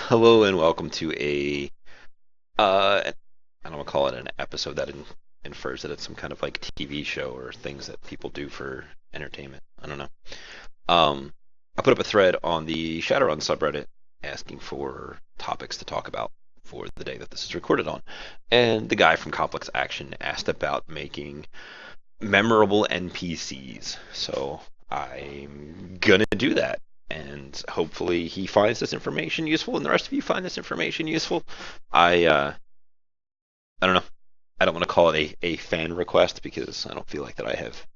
Hello and welcome to I don't want to call it an episode that infers that it's some kind of like TV show or things that people do for entertainment. I don't know. I put up a thread on the Shadowrun subreddit asking for topics to talk about for the day that this is recorded on. And the guy from Complex Action asked about making memorable NPCs. So I'm gonna do that. And hopefully he finds this information useful, and the rest of you find this information useful. I don't know. I don't want to call it a fan request because I don't feel like that I have.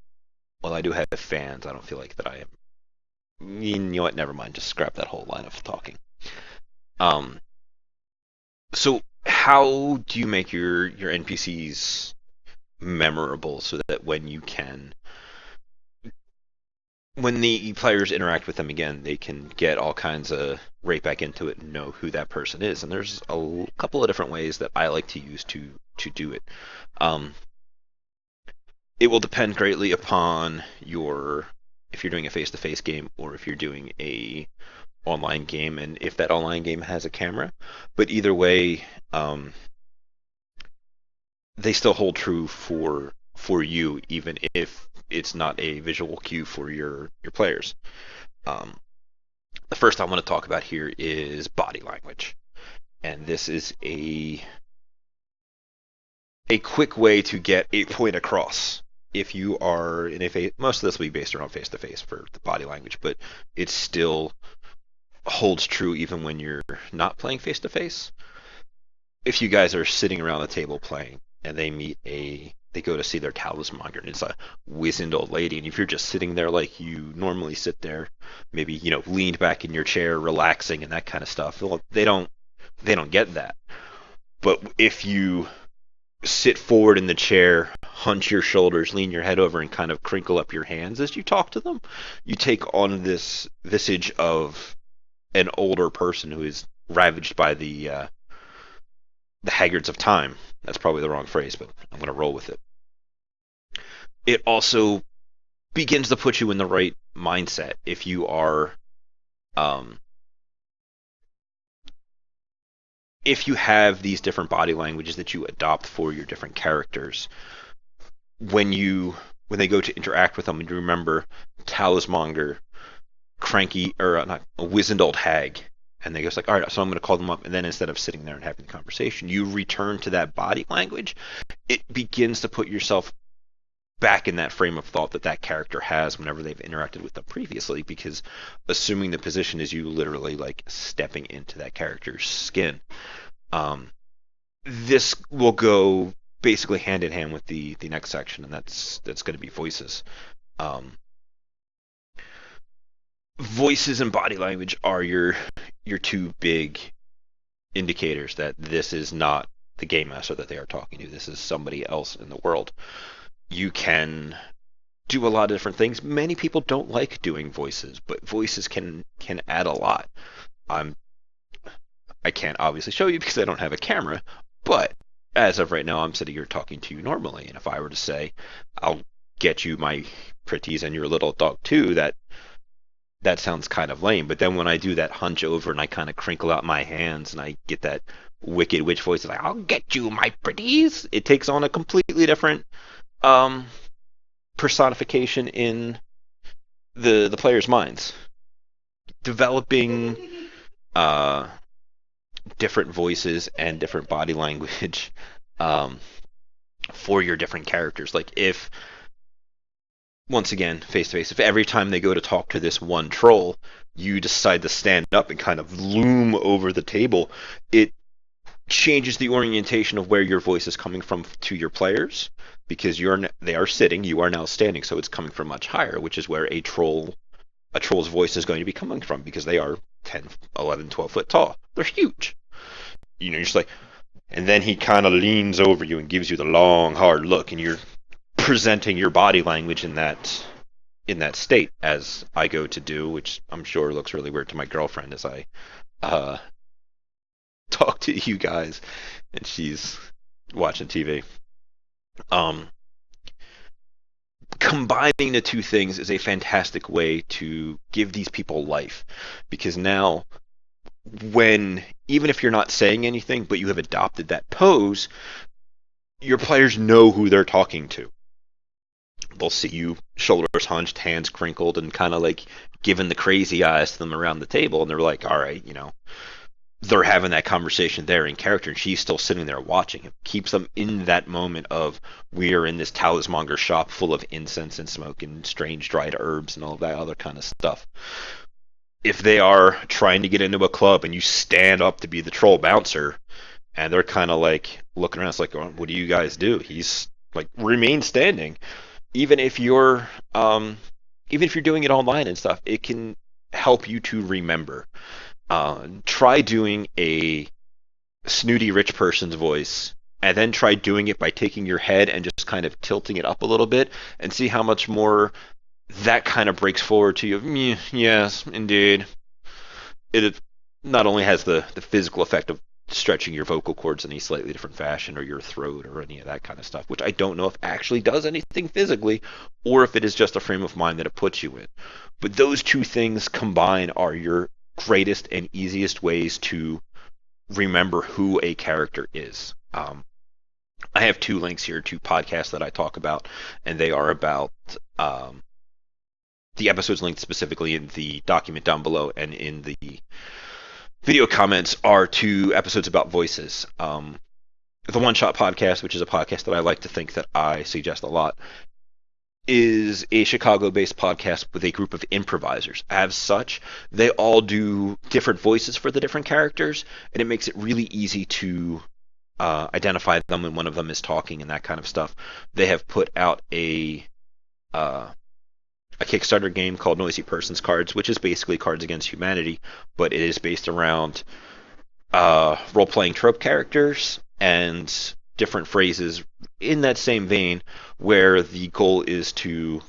Well, I do have fans. I don't feel like that I am. You know what? Never mind. Just scrap that whole line of talking. Um. So how do you make your NPCs memorable so that when the players interact with them again, they can get all kinds of right back into it and know who that person is. And there's a couple of different ways that I like to use to do it. Um, it will depend greatly upon your if you're doing a face-to-face game or if you're doing a online game, and if that online game has a camera. But either way, they still hold true for you, even if it's not a visual cue for your players. Um, the first I want to talk about here is body language, and this is a quick way to get a point across. If you are in most of this will be based around face to face for the body language, but it still holds true even when you're not playing face to face. If you guys are sitting around the table playing and they go to see their talismonger and it's a wizened old lady, and if you're just sitting there like you normally sit there, maybe leaned back in your chair relaxing and that kind of stuff, well, they don't get that. But if you sit forward in the chair, hunch your shoulders, lean your head over, and kind of crinkle up your hands as you talk to them, you take on this visage of an older person who is ravaged by the haggards of time. That's probably the wrong phrase, but I'm going to roll with it. It also begins to put you in the right mindset if you are, um, if you have these different body languages that you adopt for your different characters. When they go to interact with them, and you remember Talismonger, cranky or not a wizened old hag, and they go like, all right, so I'm going to call them up, and then instead of sitting there and having the conversation, you return to that body language. It begins to put yourself back in that frame of thought that that character has whenever they've interacted with them previously, because assuming the position is you literally like stepping into that character's skin. This will go basically hand in hand with the next section, and that's going to be voices. Um, Voices and body language are your two big indicators that this is not the game master that they are talking to. This is somebody else in the world. You can do a lot of different things. Many people don't like doing voices, but voices can add a lot. I'm I can't obviously show you because I don't have a camera, but as of right now, I'm sitting here talking to you normally, and if I were to say, "I'll get you my pretties and your little dog too," that sounds kind of lame. But then when I do that hunch over and I kind of crinkle out my hands and I get that wicked witch voice, like "I'll get you my pretties," it takes on a completely different um, personification in the players' minds. Developing uh, different voices and different body language um, for your different characters. Like if once again, face to face, if every time they go to talk to this one troll, you decide to stand up and kind of loom over the table, it changes the orientation of where your voice is coming from to your players, because they are sitting, you are now standing, so it's coming from much higher, which is where a troll's voice is going to be coming from, because they are 10, 11, 12 foot tall. They're huge. You're just like, and then he kind of leans over you and gives you the long, hard look, and you're presenting your body language in that state, as I go to do, which I'm sure looks really weird to my girlfriend as I uh, talk to you guys, and she's watching TV. Um, Combining the two things is a fantastic way to give these people life, because now when, even if you're not saying anything, but you have adopted that pose, your players know who they're talking to. They'll see you shoulders hunched, hands crinkled, and kind of like giving the crazy eyes to them around the table, and they're like, all right, they're having that conversation there in character, and she's still sitting there watching. It keeps them in that moment of, we are in this talismonger shop full of incense and smoke and strange dried herbs and all that other kind of stuff. If they are trying to get into a club and you stand up to be the troll bouncer, and they're kind of like looking around, it's like, what do you guys do? He's like, remain standing. Even if you're even if you're doing it online and stuff, it can help you to remember. Try doing a snooty rich person's voice, and then try doing it by taking your head and just kind of tilting it up a little bit, and see how much more that kind of breaks forward to you. Yes, indeed. It not only has the physical effect of stretching your vocal cords in a slightly different fashion, or your throat, or any of that kind of stuff, which I don't know if actually does anything physically, or if it is just a frame of mind that it puts you in. But those two things combined are your greatest and easiest ways to remember who a character is. I have two links here to podcasts that I talk about, and they are about the episodes linked specifically in the document down below, and in the video comments are two episodes about voices. The One Shot Podcast, which is a podcast that I like to think that I suggest a lot, is a Chicago-based podcast with a group of improvisers. As such, they all do different voices for the different characters, and it makes it really easy to identify them when one of them is talking and that kind of stuff. They have put out a Kickstarter game called Noisy Persons Cards, which is basically Cards Against Humanity, but it is based around role-playing trope characters and different phrases in that same vein, where the goal is to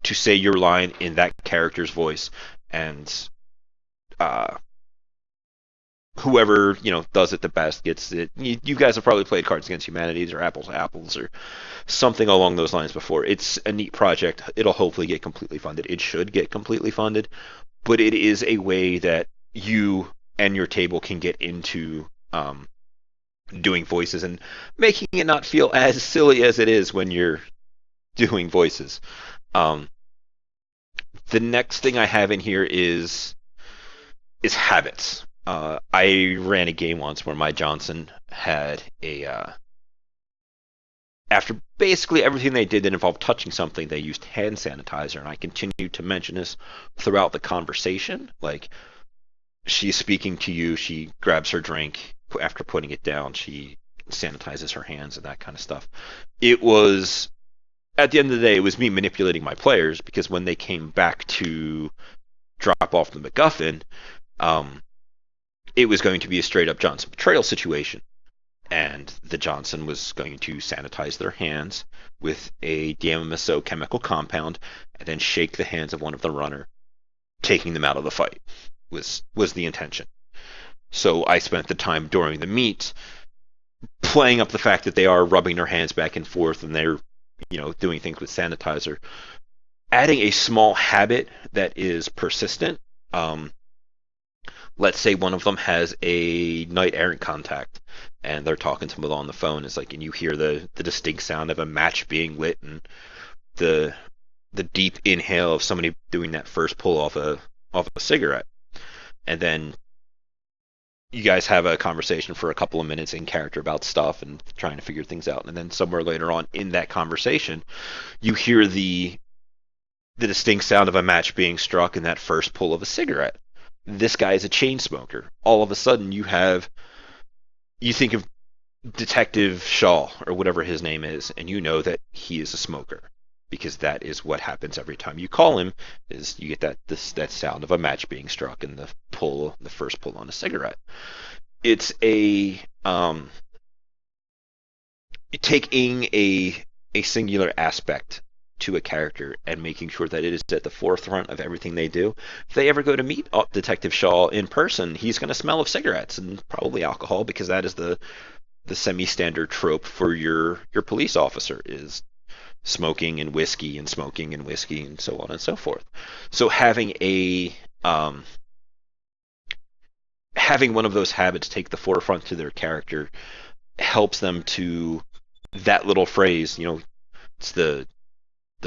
say your line in that character's voice, and whoever does it the best gets it. You guys have probably played Cards Against Humanity or Apples to Apples or something along those lines before. It's a neat project. It'll hopefully get completely funded. It should get completely funded, but it is a way that you and your table can get into doing voices and making it not feel as silly as it is when you're doing voices. The next thing I have in here is habits. I ran a game once where my Johnson had after basically everything they did that involved touching something, they used hand sanitizer, and I continued to mention this throughout the conversation. Like, she's speaking to you, she grabs her drink, after putting it down, she sanitizes her hands and that kind of stuff. It was, at the end of the day, it was me manipulating my players, because when they came back to drop off the MacGuffin, it was going to be a straight up Johnson betrayal situation. And the Johnson was going to sanitize their hands with a DMSO chemical compound, and then shake the hands of one of the runner, taking them out of the fight, was the intention. So I spent the time during the meet playing up the fact that they are rubbing their hands back and forth, and they're doing things with sanitizer, adding a small habit that is persistent. Let's say one of them has a knight errant contact, and they're talking to them on the phone. It's like, and you hear the distinct sound of a match being lit, and the deep inhale of somebody doing that first pull off a cigarette, and then you guys have a conversation for a couple of minutes in character about stuff and trying to figure things out, and then somewhere later on in that conversation, you hear the distinct sound of a match being struck and that first pull of a cigarette. This guy is a chain smoker. All of a sudden, you think of Detective Shaw, or whatever his name is, and you know that he is a smoker, because that is what happens every time you call him. Is you get that sound of a match being struck and the first pull on a cigarette. It's taking a singular aspect to a character and making sure that it is at the forefront of everything they do. If they ever go to meet Detective Shaw in person, he's going to smell of cigarettes and probably alcohol, because that is the semi-standard trope for your police officer, is smoking and whiskey and smoking and whiskey and so on and so forth. So having having one of those habits take the forefront to their character helps them to that little phrase, it's the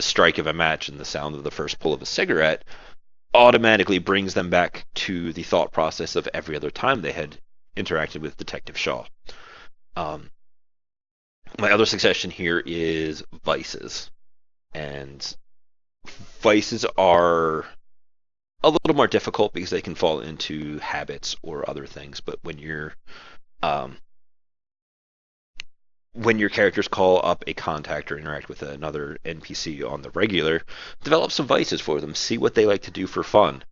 strike of a match and the sound of the first pull of a cigarette automatically brings them back to the thought process of every other time they had interacted with Detective Shaw. Um, my other suggestion here is vices. And vices are a little more difficult because they can fall into habits or other things. But um, when your characters call up a contact or interact with another NPC on the regular, develop some vices for them. See what they like to do for fun.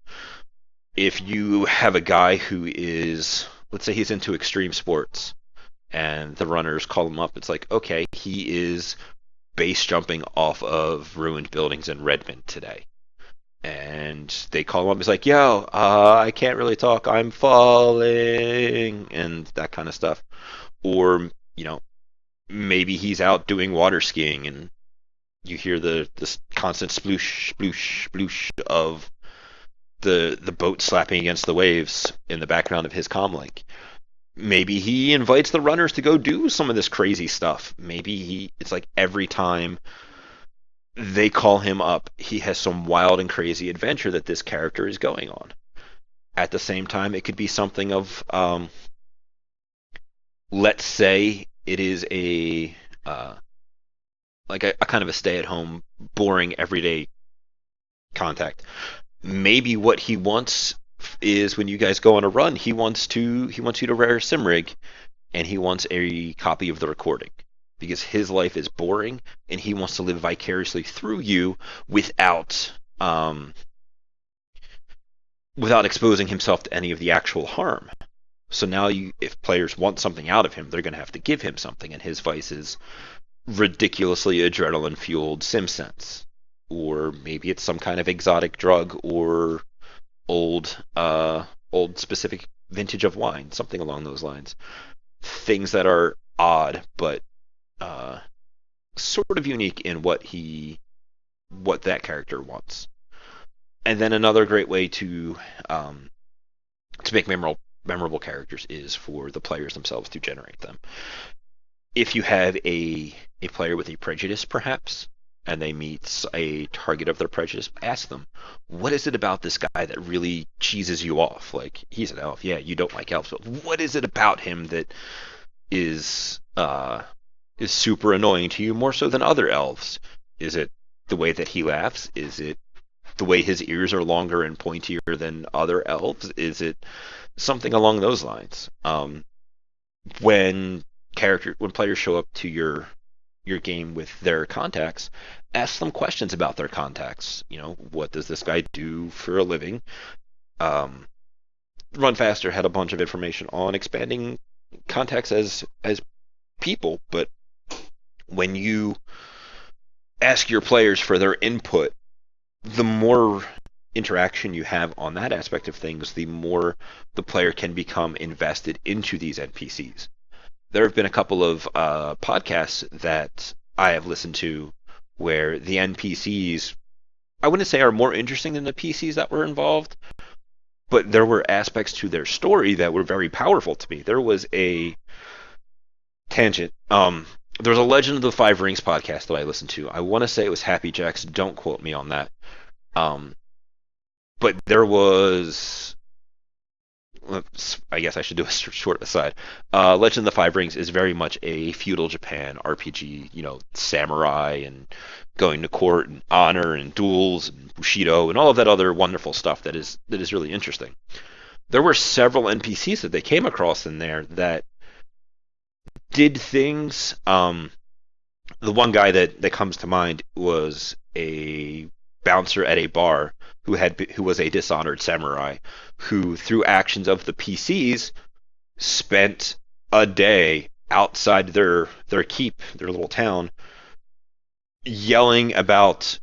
If you have a guy who is, let's say he's into extreme sports, and the runners call him up, it's like, okay, he is base jumping off of ruined buildings in Redmond today. And they call him up, he's like, yo, I can't really talk, I'm falling, and that kind of stuff. Or, maybe he's out doing water skiing and you hear this constant sploosh, sploosh, sploosh of the boat slapping against the waves in the background of his comlink. Maybe he invites the runners to go do some of this crazy stuff. Maybe it's like every time they call him up, he has some wild and crazy adventure that this character is going on. At the same time, it could be something of, let's say it is like a kind of a stay-at-home, boring, everyday contact. Maybe what he wants is when you guys go on a run, he wants you to wear a sim rig, and he wants a copy of the recording because his life is boring, and he wants to live vicariously through you without exposing himself to any of the actual harm. So now, if players want something out of him, they're going to have to give him something, and his vice is ridiculously adrenaline-fueled sim sense. Or maybe it's some kind of exotic drug or old specific vintage of wine, something along those lines. Things that are odd, but sort of unique in what that character wants. And then another great way to make memorable characters is for the players themselves to generate them. If you have a player with a prejudice, perhaps, and they meet a target of their prejudice, ask them, what is it about this guy that really cheeses you off? Like, he's an elf, yeah, you don't like elves, but what is it about him that is super annoying to you more so than other elves? Is it the way that he laughs? Is it the way his ears are longer and pointier than other elves? Is it something along those lines? When players show up to your game with their contacts, ask them questions about their contacts. What does this guy do for a living? Run Faster had a bunch of information on expanding contacts as people, but when you ask your players for their input, the more interaction you have on that aspect of things, the more the player can become invested into these NPCs. There have been a couple of podcasts that I have listened to where the NPCs, I wouldn't say are more interesting than the PCs that were involved, but there were aspects to their story that were very powerful to me. There was a tangent. There's a Legend of the Five Rings podcast that I listened to. I want to say it was Happy Jacks. Don't quote me on that. But there was, I guess I should do a short aside. Legend of the Five Rings is very much a feudal Japan RPG, samurai and going to court and honor and duels and bushido and all of that other wonderful stuff that is really interesting. There were several NPCs that they came across in there that did things. The one guy that comes to mind was a bouncer at a bar who was a dishonored samurai who, through actions of the PCs, spent a day outside their keep, their little town, yelling about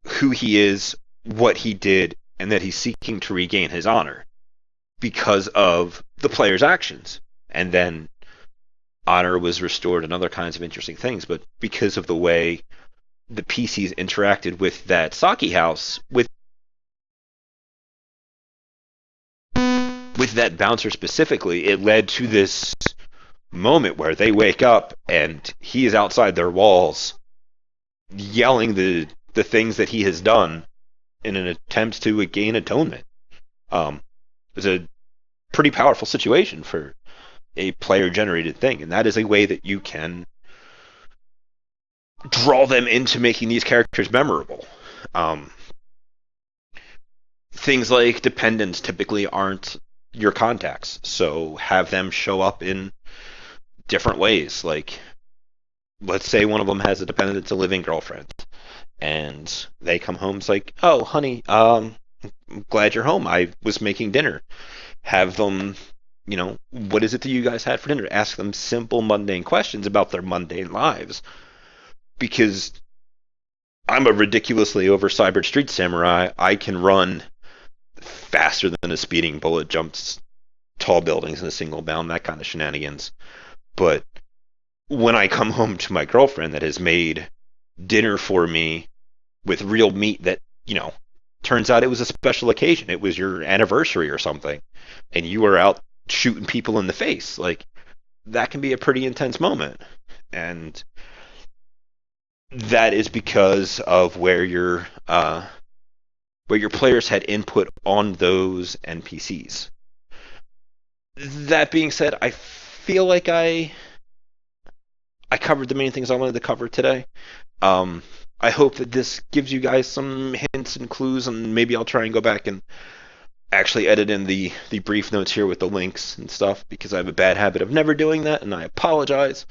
who he is, what he did, and that he's seeking to regain his honor because of the player's actions. And then honor was restored and other kinds of interesting things, but because of the way the PCs interacted with that sake house, with with that bouncer specifically, it led to this moment where they wake up and he is outside their walls yelling the things that he has done in an attempt to gain atonement. It's a pretty powerful situation for a player generated thing, and that is a way that you can draw them into making these characters memorable. Things like dependents typically aren't your contacts, so have them show up in different ways. Like, let's say one of them has a dependent that's a living girlfriend, and they come home. It's like, oh, honey, I'm glad you're home. I was making dinner. Have them, what is it that you guys had for dinner? Ask them simple, mundane questions about their mundane lives. Because I'm a ridiculously over cybered street samurai. I can run faster than a speeding bullet, jumps tall buildings in a single bound, that kind of shenanigans. But when I come home to my girlfriend that has made dinner for me with real meat that, turns out it was a special occasion. It was your anniversary or something. And you were out shooting people in the face. Like, that can be a pretty intense moment. And that is because of where your players had input on those NPCs. That being said, I feel like I covered the main things I wanted to cover today. I hope that this gives you guys some hints and clues, and maybe I'll try and go back and actually edit in the brief notes here with the links and stuff, because I have a bad habit of never doing that, and I apologize.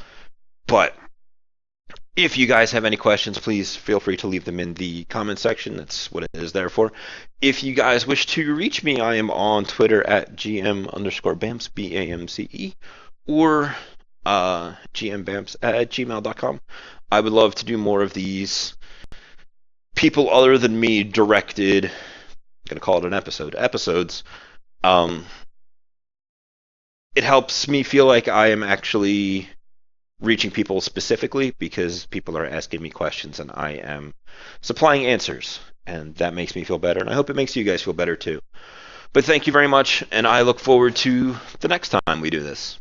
But if you guys have any questions, please feel free to leave them in the comment section. That's what it is there for. If you guys wish to reach me, I am on Twitter at GM_Bamce, BAMCE, or GMBamce at gmail.com. I would love to do more of these people other than me directed, I'm going to call it an episodes. It helps me feel like I am actually reaching people specifically, because people are asking me questions and I am supplying answers, and that makes me feel better, and I hope it makes you guys feel better too. But thank you very much, and I look forward to the next time we do this.